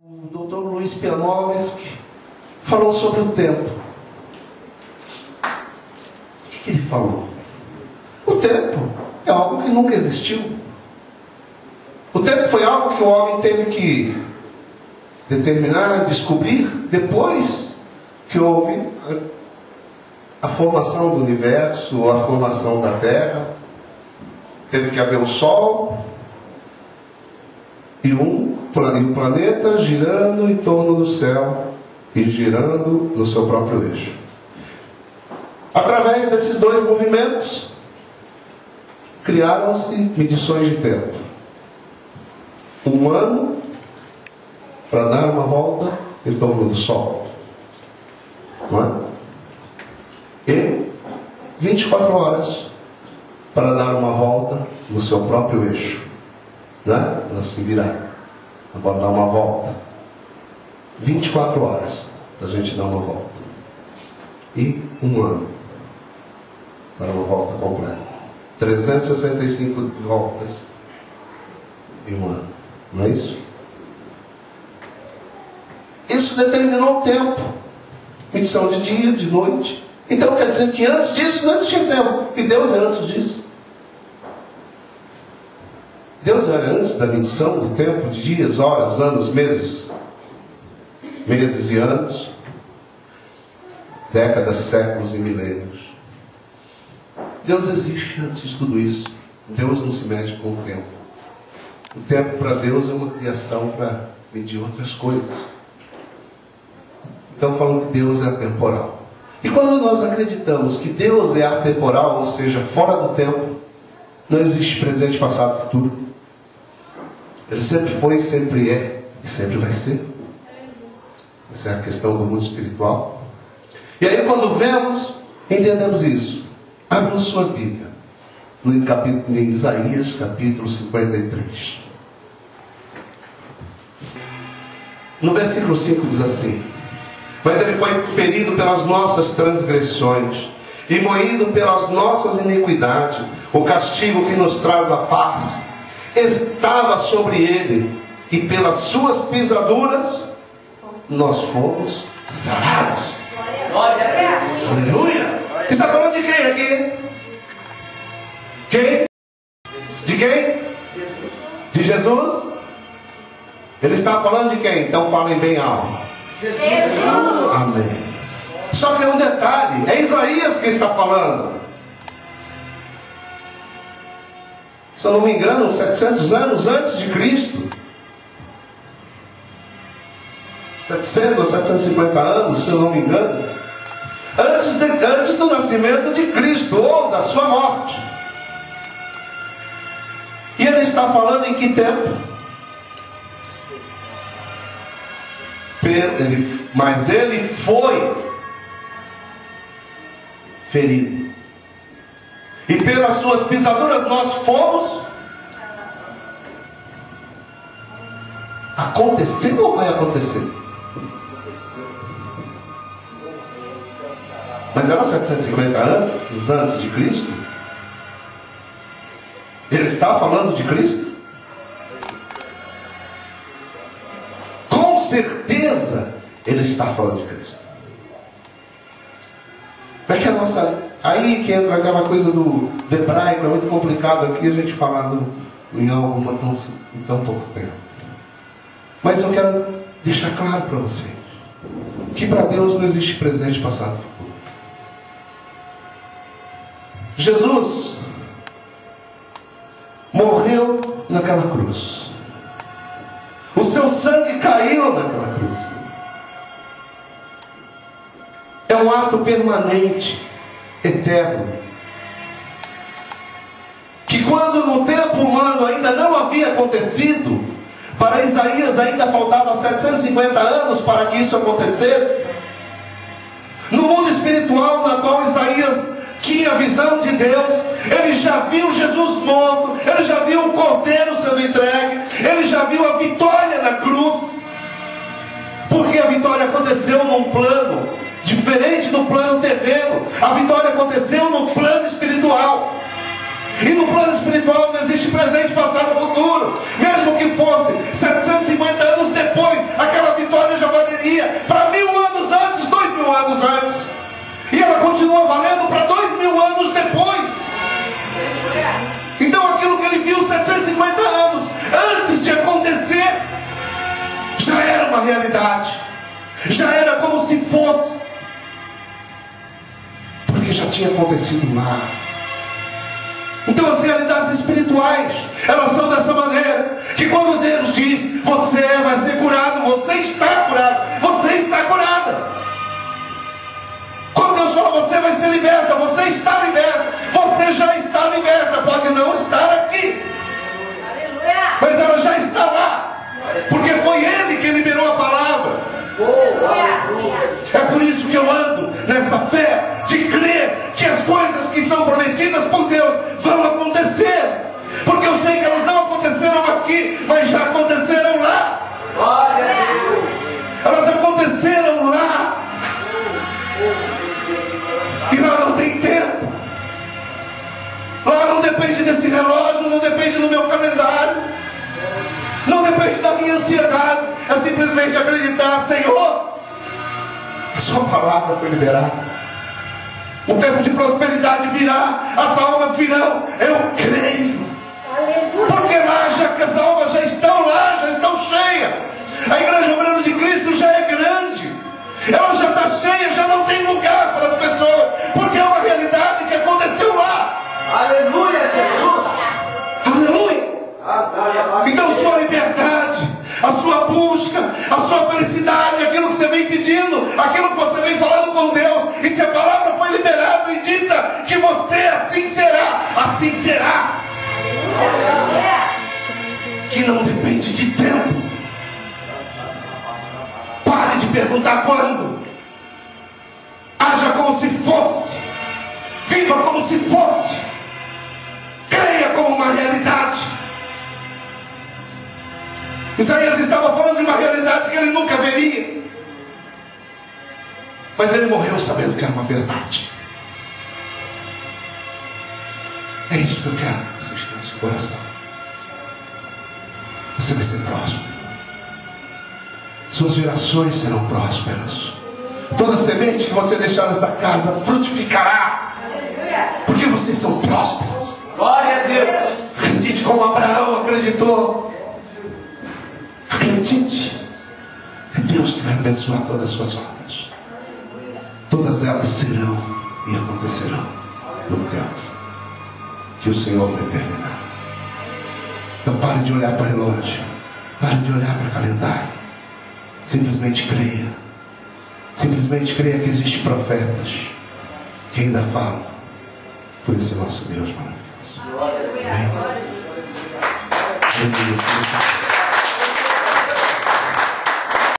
O Dr. Luiz Pianovski falou sobre o tempo. O que ele falou? O tempo é algo que nunca existiu. O tempo foi algo que o homem teve que determinar, descobrir depois que houve a formação do universo, a formação da Terra. Teve que haver o Sol e o planeta girando em torno do céu e girando no seu próprio eixo. Através desses dois movimentos, criaram-se medições de tempo. Um ano para dar uma volta em torno do Sol, não é? E 24 horas para dar uma volta no seu próprio eixo, não é? Ela se virar. Agora dar uma volta. 24 horas para a gente dar uma volta. E um ano para uma volta completa. 365 voltas em um ano. Não é isso? Isso determinou o tempo. Medição de dia, de noite. Então quer dizer que antes disso não existia tempo. E Deus é antes disso. Deus era antes da medição do tempo, de dias, horas, anos, meses. Meses e anos. Décadas, séculos e milênios. Deus existe antes de tudo isso. Deus não se mede com o tempo. O tempo para Deus é uma criação para medir outras coisas. Então falando que Deus é atemporal. E quando nós acreditamos que Deus é atemporal, ou seja, fora do tempo, não existe presente, passado e futuro. Ele sempre foi, sempre é e sempre vai ser. Essa é a questão do mundo espiritual. E aí quando vemos, entendemos isso. Abram suas Bíblias. Em Isaías capítulo 53. No versículo 5 diz assim: mas ele foi ferido pelas nossas transgressões e moído pelas nossas iniquidades. O castigo que nos traz a paz estava sobre ele, e pelas suas pisaduras nós fomos sarados. Glória a Deus. Aleluia! Está falando de quem aqui? Quem? De quem? De Jesus? Ele está falando de quem? Então falem bem alto. Jesus. Amém. Só que é um detalhe, é Isaías quem está falando. Se eu não me engano, 700 anos antes de Cristo. 700 ou 750 anos, se eu não me engano. Antes do nascimento de Cristo, ou da sua morte. E ele está falando em que tempo? Mas ele foi ferido, e pelas suas pisaduras nós fomos. Aconteceu ou vai acontecer? Mas era 750 anos antes de Cristo. Ele está falando de Cristo? Com certeza ele está falando de Cristo. É que a nossa... Aí que entra aquela coisa do hebraico, é muito complicado aqui a gente falar em algo em tão pouco tempo. Mas eu quero deixar claro para vocês que para Deus não existe presente, passado e futuro. Jesus morreu naquela cruz. O seu sangue caiu naquela cruz. É um ato permanente, eterno, que quando no tempo humano ainda não havia acontecido, para Isaías ainda faltava 750 anos para que isso acontecesse. No mundo espiritual, na qual Isaías tinha a visão de Deus, ele já viu Jesus morto, ele já viu o Cordeiro sendo entregue, ele já viu a vitória na cruz, porque a vitória aconteceu num plano diferente do plano terreno. A vitória aconteceu no plano espiritual. E no plano espiritual não existe presente, passado ou futuro. Mesmo que fosse 750 anos depois, aquela vitória já valeria para 1000 anos antes, 2000 anos antes. E ela continua valendo para 2000 anos depois. Então aquilo que ele viu 750 anos antes de acontecer, já era uma realidade. Já era como se fosse. Porque já tinha acontecido lá. Então as realidades espirituais, elas são dessa maneira, que quando Deus diz, você vai ser curado, você está curado, você está curada. Quando Deus fala, você vai ser liberta, você está liberta, você já está liberta, pode não estar aqui, mas ela já está lá, porque foi Ele que liberou a palavra. É por isso que eu ando nessa fé de crer que as coisas que são prometidas por Deus vão acontecer, porque eu sei que elas não aconteceram aqui, mas já aconteceram lá. Elas aconteceram lá. E lá não tem tempo. Lá não depende desse relógio, não depende do meu calendário, não depende da minha ansiedade. É simplesmente acreditar, Senhor, a sua palavra foi liberada. O tempo de prosperidade virá, as almas virão, eu creio. Porque lá as almas já estão lá, já estão cheias. A igreja Obrando de Cristo já é grande, ela já está cheia, já não tem lugar para as pessoas, porque é uma realidade que aconteceu lá. Aleluia, Jesus. Aleluia. Então sua liberdade, a sua busca, a sua felicidade, aquilo que você vem pedindo, aquilo que você vem falando com Deus, e se a palavra foi liberada e dita que você assim será, assim será. Que não depende de tempo. Pare de perguntar quando. Haja como se fosse. Viva como se fosse. Creia como uma realidade. Isaías estava falando de uma realidade que ele nunca veria, mas ele morreu sabendo que era uma verdade. É isso que eu quero que você esteja no seu coração. Você vai ser próspero. Suas gerações serão prósperas. Toda semente que você deixar nessa casa frutificará. Porque vocês são prósperos. Glória a Deus. Acredite como Abraão acreditou. Acredite. É Deus que vai abençoar todas as suas obras. Todas elas serão e acontecerão no tempo que o Senhor determinar. Então pare de olhar para o relógio. Pare de olhar para o calendário. Simplesmente creia. Simplesmente creia que existem profetas que ainda falam por esse nosso Deus maravilhoso. Amém.